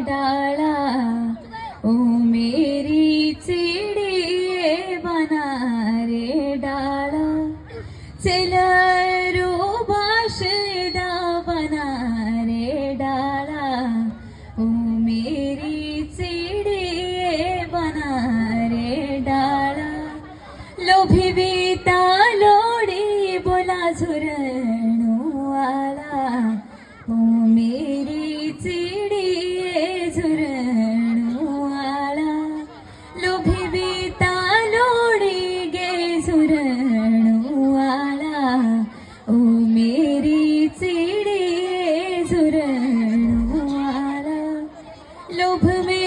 डाला ओ मेरी चिड़िए बना रे डाला चल रो बाशदा बना रे डाला ओ मेरी चिड़िए बना रे डाला लोभी बीता लोड़ी बोला झुरणू आला ओ मेरी चिड़िए झुरणू आला लोभी बीता लोड़ी गे झुरणू आला ओ मेरी चिड़िए झुरणू आला लोभ में